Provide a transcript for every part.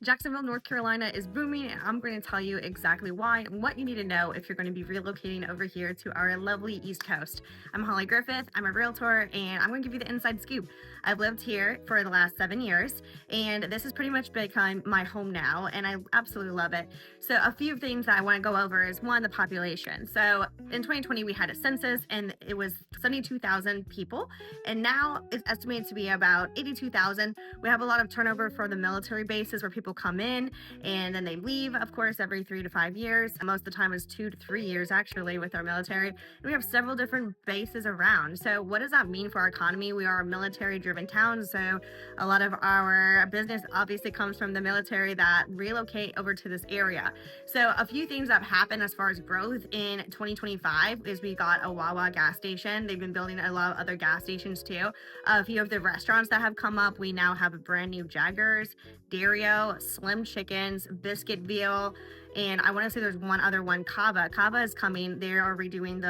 Jacksonville, North Carolina is booming, and I'm going to tell you exactly why and what you need to know if you're going to be relocating over here to our lovely East Coast. I'm Holly Griffith, I'm a realtor, and I'm going to give you the inside scoop. I've lived here for the last 7 years, and this has pretty much become my home now, and I absolutely love it. So a few things that I want to go over is one, the population. So in 2020, we had a census, and it was 72,000 people, and now it's estimated to be about 82,000. We have a lot of turnover for the military bases where people come in and then they leave, of course, every 3 to 5 years. Most of the time is 2 to 3 years actually with our military. And we have several different bases around. So what does that mean for our economy? We are a military driven town. So a lot of our business obviously comes from the military that relocate over to this area. So a few things that happened as far as growth in 2025 is we got a Wawa gas station. They've been building a lot of other gas stations too. A few of the restaurants that have come up, we now have a brand new Jaggers, Dario, Slim Chickens, Biscuitville, and I want to say there's one other one, Cava. Cava is coming. They are redoing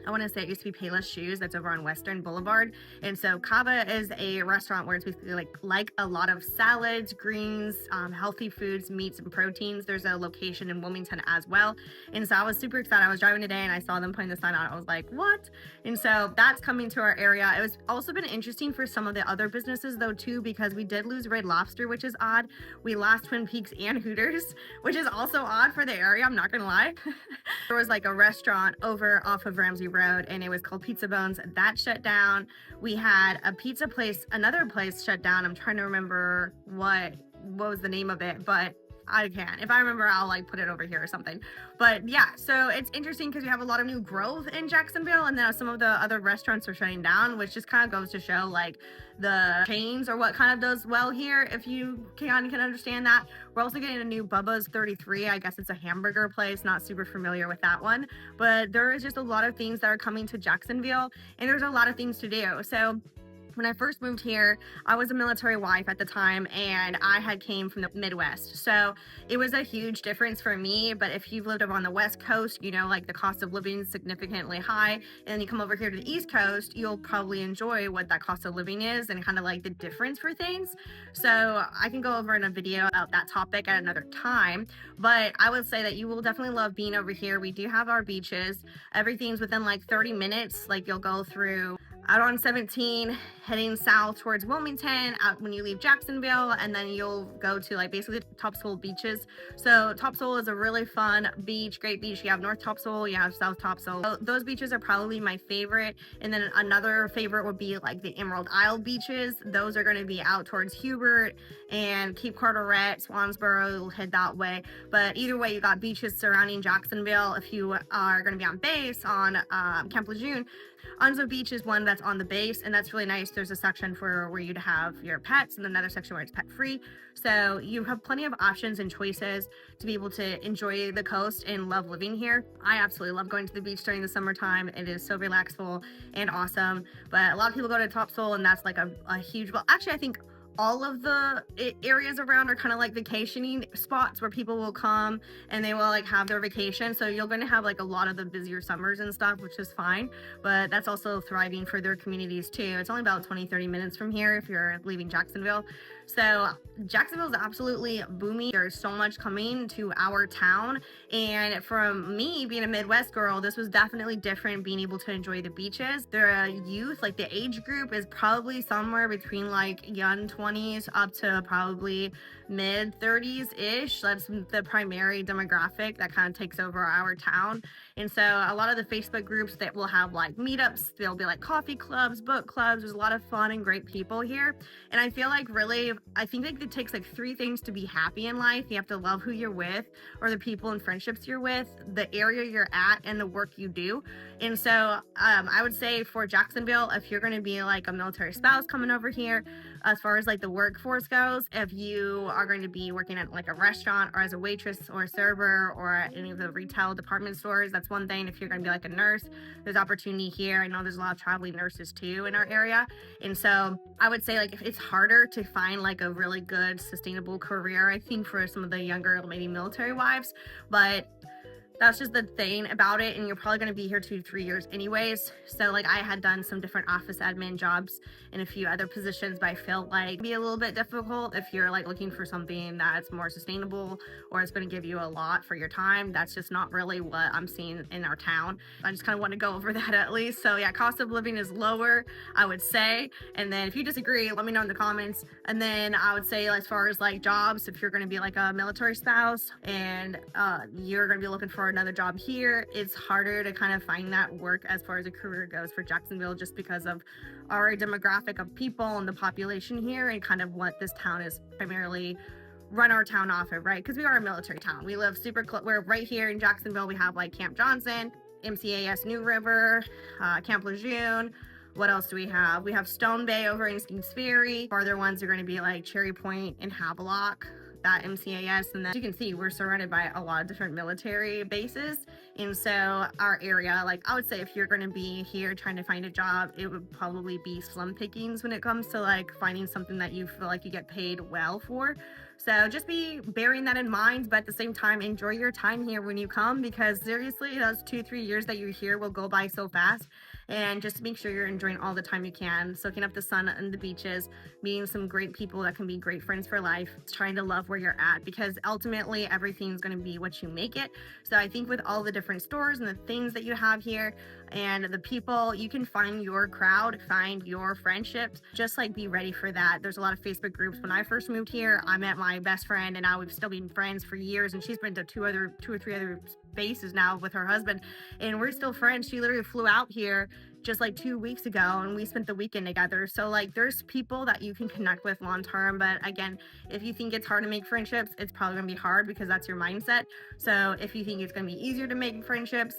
I want to say it used to be Payless Shoes that's over on Western Boulevard. And so Cava is a restaurant where it's basically like a lot of salads, greens, healthy foods, meats, and proteins. There's a location in Wilmington as well. And so I was super excited. I was driving today and I saw them putting the sign out. I was like, what? And so that's coming to our area. It was also been interesting for some of the other businesses though too, because we did lose Red Lobster, which is odd. We lost Twin Peaks and Hooters, which is also odd for the area. I'm not going to lie. There was like a restaurant over off of Ramsey Road, and it was called Pizza Bones. That shut down. We had a pizza place, another place shut down. I'm trying to remember what was the name of it, but I can. If I remember, I'll like put it over here or something. But yeah, so it's interesting because we have a lot of new growth in Jacksonville, and then some of the other restaurants are shutting down, which just kind of goes to show like the chains or what kind of does well here, if you can understand that. We're also getting a new Bubba's 33. I guess it's a hamburger place. Not super familiar with that one, but there is just a lot of things that are coming to Jacksonville, and there's a lot of things to do. So when I first moved here, I was a military wife at the time, and I had came from the Midwest. So it was a huge difference for me. But if you've lived up on the West Coast, you know, like the cost of living is significantly high. And then you come over here to the East Coast, you'll probably enjoy what that cost of living is and kind of like the difference for things. So I can go over in a video about that topic at another time. But I would say that you will definitely love being over here. We do have our beaches. Everything's within like 30 minutes. Like you'll go through out on 17, heading south towards Wilmington, out when you leave Jacksonville, and then you'll go to like basically Topsail beaches. So Topsail is a really fun beach, great beach. You have North Topsail, you have South Topsail. So those beaches are probably my favorite. And then another favorite would be like the Emerald Isle beaches. Those are going to be out towards Hubert and Cape Carteret, Swansboro. You'll head that way. But either way, you got beaches surrounding Jacksonville. If you are going to be on base on Camp Lejeune, Onzo Beach is one that's on the base, and that's really nice. There's a section for where you'd have your pets and another section where it's pet free. So you have plenty of options and choices to be able to enjoy the coast and love living here. I absolutely love going to the beach during the summertime. It is so relaxful and awesome. But a lot of people go to Topsail, and that's like a huge, well, actually, I think all of the areas around are kind of like vacationing spots where people will come and they will like have their vacation. So you're going to have like a lot of the busier summers and stuff, which is fine, but that's also thriving for their communities too. It's only about 20-30 minutes from here if you're leaving Jacksonville. So Jacksonville is absolutely booming. There's so much coming to our town, and from me being a Midwest girl, this was definitely different, being able to enjoy the beaches. The youth, like the age group is probably somewhere between like young 20s up to probably mid 30s ish. That's the primary demographic that kind of takes over our town. And so a lot of the Facebook groups that will have like meetups, there'll be like coffee clubs, book clubs. There's a lot of fun and great people here. And I feel like really, I think like it takes like 3 things to be happy in life. You have to love who you're with, or the people and friendships you're with, the area you're at, and the work you do. And so I would say for Jacksonville, if you're going to be like a military spouse coming over here, as far as like the workforce goes, if you are going to be working at like a restaurant or as a waitress or a server or at any of the retail department stores, that's one thing. If you're going to be like a nurse, there's opportunity here. I know there's a lot of traveling nurses too in our area. And so I would say like if it's harder to find like a really good sustainable career, I think, for some of the younger maybe military wives, but That's just the thing about it, and you're probably going to be here 2 to 3 years anyways. So like I had done some different office admin jobs and a few other positions, but I feel like it'd be a little bit difficult if you're like looking for something that's more sustainable or it's going to give you a lot for your time. That's just not really what I'm seeing in our town. I just kind of want to go over that at least. So yeah, cost of living is lower, I would say. And then if you disagree, let me know in the comments. And then I would say, as far as like jobs, if you're going to be like a military spouse and you're going to be looking for another job here, it's harder to kind of find that work as far as a career goes for Jacksonville, just because of our demographic of people and the population here and kind of what this town is primarily run our town off of, right? Because we are a military town. We live super close. We're right here in Jacksonville. We have like Camp Johnson, MCAS New River, Camp Lejeune. What else do we have? We have Stone Bay over in Steve's Ferry. Farther ones are going to be like Cherry Point and Havelock, that MCAS. And then, as you can see, we're surrounded by a lot of different military bases. And so our area, like I would say, if you're going to be here trying to find a job, it would probably be slim pickings when it comes to like finding something that you feel like you get paid well for. So just be bearing that in mind, but at the same time, enjoy your time here when you come, because seriously, those 2-3 years that you're here will go by so fast. And just make sure you're enjoying all the time you can, soaking up the sun and the beaches, meeting some great people that can be great friends for life, trying to love where you're at, because ultimately everything's going to be what you make it. So I think with all the different stores and the things that you have here and the people, you can find your crowd, find your friendships, just like be ready for that. There's a lot of Facebook groups. When I first moved here, I met my best friend, and now we've still been friends for years, and she's been to two or three other spaces now with her husband, and we're still friends. She literally flew out here just like 2 weeks ago, and we spent the weekend together. So like there's people that you can connect with long term, but again, if you think it's hard to make friendships, it's probably gonna be hard because that's your mindset. So if you think it's gonna be easier to make friendships,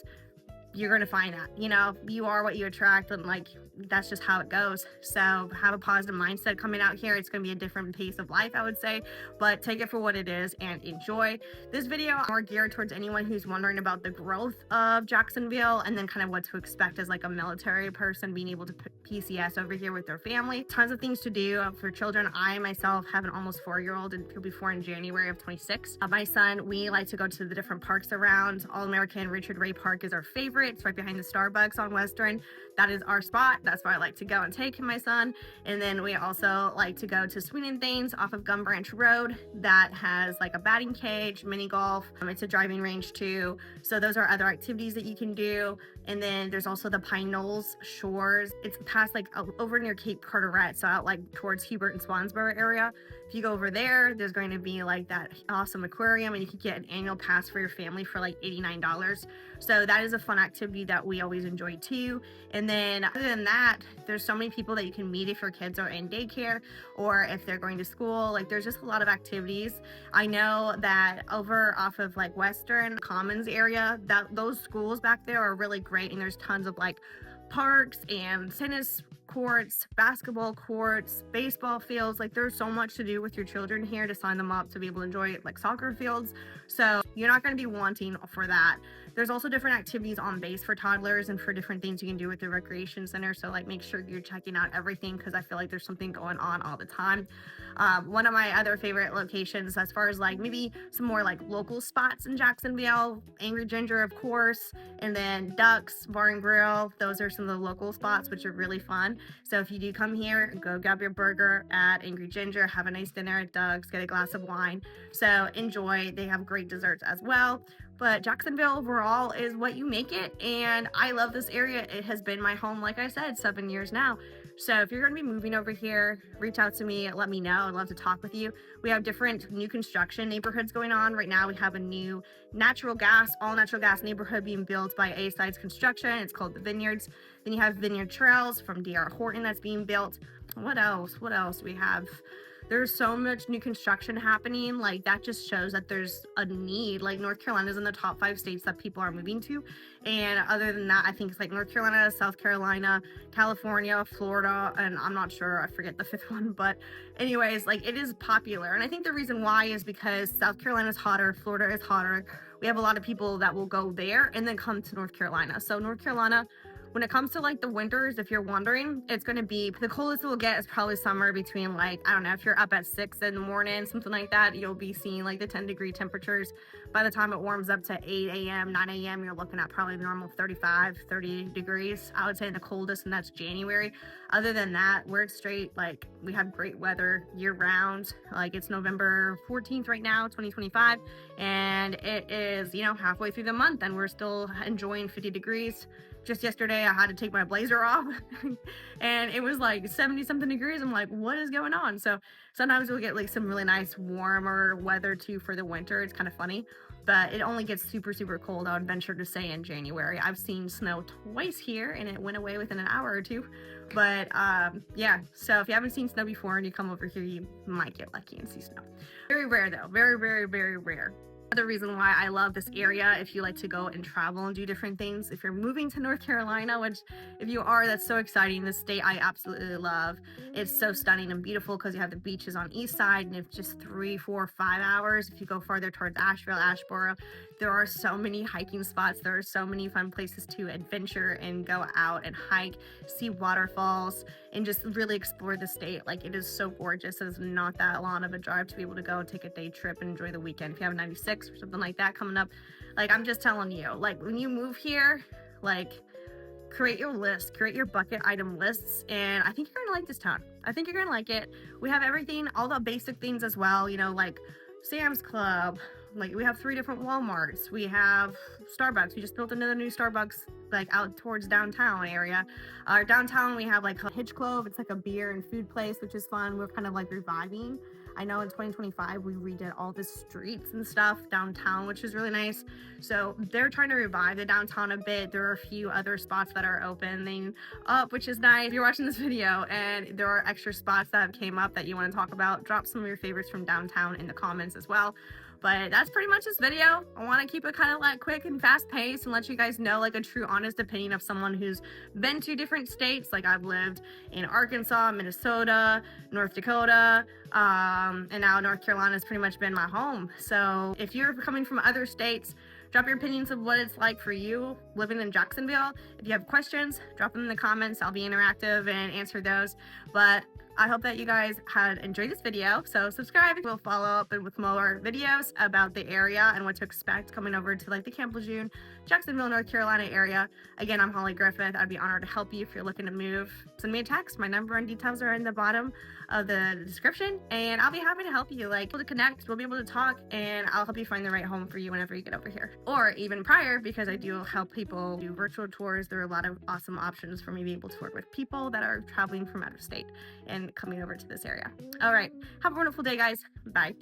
you're going to find that, you know, you are what you attract, and like that's just how it goes. So have a positive mindset coming out here. It's going to be a different pace of life, I would say, but take it for what it is and enjoy. This video more geared towards anyone who's wondering about the growth of Jacksonville and then kind of what to expect as like a military person being able to PCS over here with their family. Tons of things to do for children. I myself have an almost 4-year-old, and he'll be 4 in January of 26. My son, we like to go to the different parks around. All-American Richard Ray Park is our favorite. It's right behind the Starbucks on Western. That is our spot. That's where I like to go and take my son. And then we also like to go to Swing and Things off of Gum Branch Road. That has like a batting cage, mini golf. It's a driving range too. So those are other activities that you can do. And then there's also the Pine Knolls Shores. It's past like over near Cape Carteret, so out like towards Hubert and Swansboro area. If you go over there, there's going to be like that awesome aquarium, and you can get an annual pass for your family for like $89. So that is a fun activity that we always enjoy too. And then other than that, there's so many people that you can meet if your kids are in daycare or if they're going to school. Like there's just a lot of activities. I know that over off of like Western Commons area, that those schools back there are really great, and there's tons of like parks and tennis courts, basketball courts, baseball fields. Like there's so much to do with your children here to sign them up to be able to enjoy it, like soccer fields. So you're not going to be wanting for that. There's also different activities on base for toddlers and for different things you can do with the recreation center. So like make sure you're checking out everything, because I feel like there's something going on all the time. One of my other favorite locations, as far as like maybe some more like local spots in Jacksonville, Angry Ginger, of course, and then Ducks Bar and Grill. Those are some of the local spots which are really fun. So if you do come here, go grab your burger at Angry Ginger, have a nice dinner at Ducks, get a glass of wine. So enjoy. They have great desserts as well. But Jacksonville overall is what you make it, and I love this area. It has been my home, like I said, 7 years now. So if you're going to be moving over here, reach out to me, let me know. I'd love to talk with you. We have different new construction neighborhoods going on right now. We have a new all natural gas neighborhood being built by A Sides Construction. It's called the Vineyards. Then you have Vineyard Trails from D.R. Horton that's being built. What else do we have? There's so much new construction happening. Like that just shows that there's a need. Like North Carolina is in the top 5 states that people are moving to. And other than that, I think it's like North Carolina, South Carolina, California, Florida, and I'm not sure, I forget the 5th one, but anyways, like it is popular. And I think the reason why is because South Carolina is hotter, Florida is hotter. We have a lot of people that will go there and then come to North Carolina. So North Carolina, When it comes to like the winters, if you're wondering, it's going to be the coldest it will get is probably somewhere between, like, I don't know, if you're up at 6 in the morning, something like that, you'll be seeing like the 10-degree temperatures. By the time it warms up to 8 a.m., 9 a.m., you're looking at probably normal 35, 30 degrees. I would say the coldest, and that's January. Other than that, we're straight, like, we have great weather year round. Like, it's November 14th right now, 2025, and it is, you know, halfway through the month, and we're still enjoying 50 degrees. Just yesterday, I had to take my blazer off and it was like 70 something degrees. I'm like, what is going on? So sometimes we'll get like some really nice warmer weather too for the winter. It's kind of funny, but it only gets super, super cold, I would venture to say, in January. I've seen snow twice here and it went away within an hour or two. But yeah, so if you haven't seen snow before and you come over here, you might get lucky and see snow. Very rare though, very, very, very rare. Another reason why I love this area, if you like to go and travel and do different things, if you're moving to North Carolina, which if you are, that's so exciting. This state I absolutely love. It's so stunning and beautiful because you have the beaches on east side, and it's just 3, 4, 5 hours. If you go farther towards Asheville, Asheboro, there are so many hiking spots. There are so many fun places to adventure and go out and hike, see waterfalls, and just really explore the state. Like, it is so gorgeous. It's not that long of a drive to be able to go and take a day trip and enjoy the weekend. If you have a 96 or something like that coming up, like, I'm just telling you, like, when you move here, like, create your list, create your bucket item lists, and I think you're gonna like this town. I think you're gonna like it. We have everything, all the basic things as well, you know, like Sam's Club. Like, we have 3 different Walmarts. We have Starbucks. We just built another new Starbucks, like, out towards downtown area. Our downtown, we have like Hitch Clove. It's like a beer and food place, which is fun. We're kind of like reviving. I know in 2025 we redid all the streets and stuff downtown, which is really nice. So they're trying to revive the downtown a bit. There are a few other spots that are opening up, which is nice. If you're watching this video and there are extra spots that came up that you want to talk about, drop some of your favorites from downtown in the comments as well. But that's pretty much this video. I want to keep it kind of like quick and fast paced and let you guys know like a true honest opinion of someone who's been to different states. Like, I've lived in Arkansas, Minnesota, North Dakota, and now North Carolina has pretty much been my home. So if you're coming from other states, drop your opinions of what it's like for you living in Jacksonville. If you have questions, drop them in the comments. I'll be interactive and answer those. But I hope that you guys had enjoyed this video. So subscribe. We'll follow up with more videos about the area and what to expect coming over to like the Camp Lejeune, Jacksonville, North Carolina area. Again, I'm Holly Griffith. I'd be honored to help you if you're looking to move. Send me a text. My number and details are in the bottom of the description, and I'll be happy to help you. Like, we'll connect, we'll be able to talk, and I'll help you find the right home for you whenever you get over here, or even prior, because I do help people do virtual tours. There are a lot of awesome options for me to be able to work with people that are traveling from out of state and coming over to this area. All right, have a wonderful day, guys. Bye.